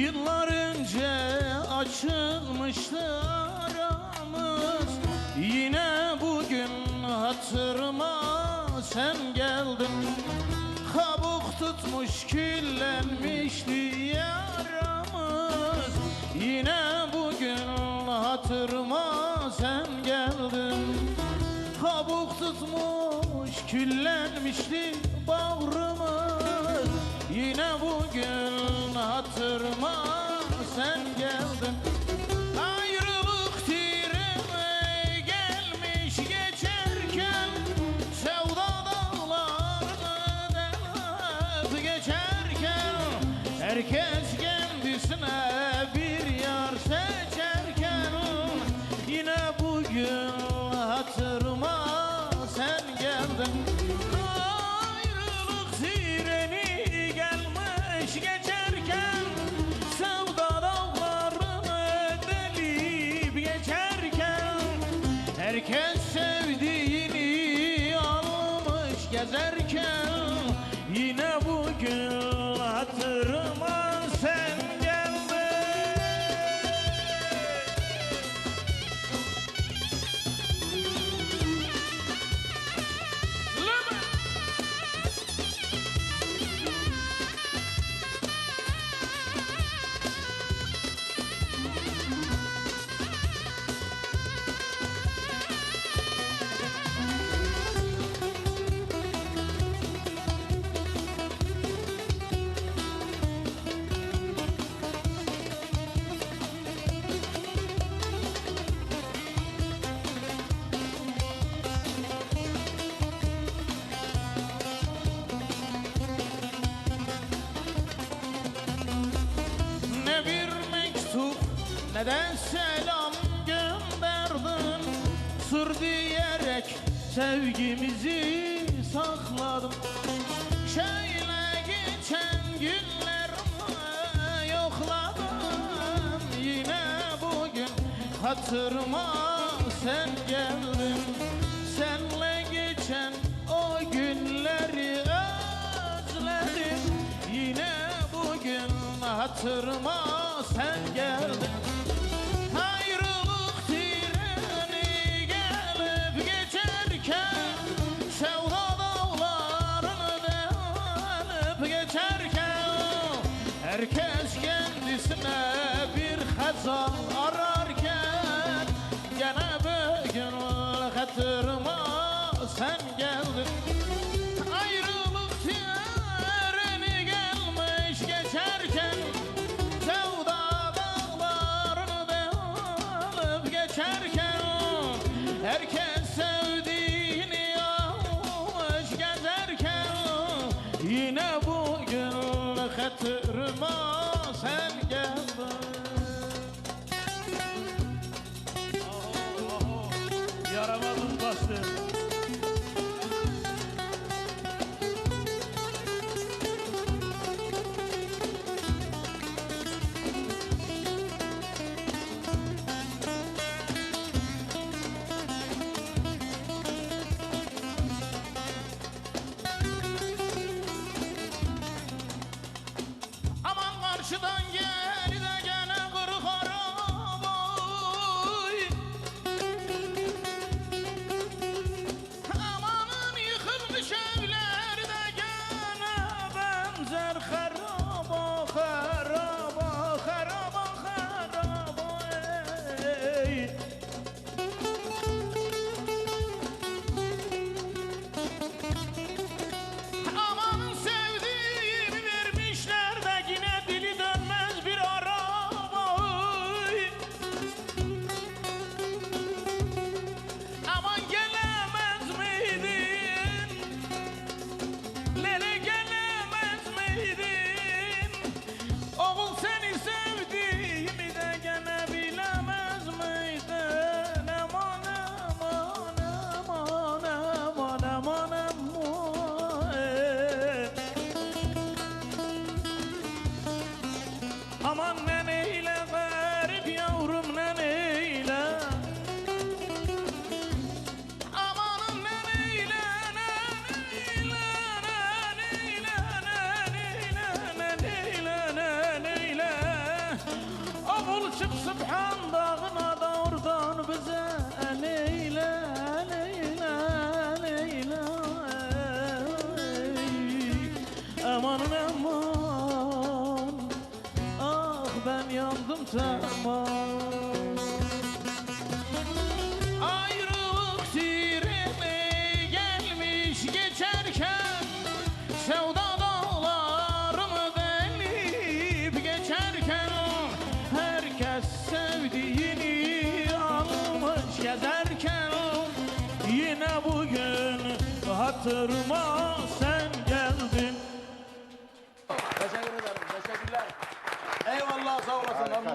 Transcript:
Yıllar önce açılmıştı aramız, yine bugün hatırıma sen geldin. Kabuk tutmuş küllenmişti yaramız, yine bugün hatırıma sen geldin. Kabuk tutmuş küllenmişti bağrımız, yine bugün hatırıma sen geldin. Ayrılık tirine gelmiş geçerken, sevda dağlarını delip geçerken, herkes kendisine bir yar seçerken, yine bugün hatırıma sen geldin. Ayrılık treni gelmiş geçerken, sevda dağlarını delip geçerken, herkes sevdiğini almış gezerken, yine bugün hatırıma sen geldin. Ne bir mektup ne de selam gönderdin, sır diyerek sevgimizi sakladım. Şöyle geçen günlerimi yokladım, yine bugün hatırıma sen geldin. Senle geçen o günleri özledim, yine bugün hatırıma sen geldin. Ayrılık treni gelip geçerken, sevda dağlarını delip geçerken, herkes kendisine bir hazal ararken, gene bugün hatırıma sen geldin. Ayrılık treni gelmiş geçerken, sevda dağlarını delip geçerken, herkes sevdiğini almış gezerken, yine bugün hatırıma sen geldin. Yaramazın bastı. Aman karşıdan gel de gene kırık arabayı, amanın yıkılmış evlerde gene benzer haraba haraba haraba haraba, ey. Amanın sevdiğimi vermişler de yine dili dönmez bir araba, ey. Aman gelemez miydin? Lele gelemez miydin? Oğul seni sevdiğimi de gene bilemez miydin? Aman aman aman aman aman aman, ey. Aman ne neyle garip yavrum ne neyle, amanın ne neyle ne neyle ne neyle ne neyle ne neyle ne neyle Aman aman, ah ben yandım tamam. Ayrılık sirene gelmiş geçerken, sevda dağlarımı delip geçerken, herkes sevdiğini almış gezerken, yine bugün hatırıma sen geldin. Teşekkür ederim. Teşekkürler. Eyvallah, sağ olasın.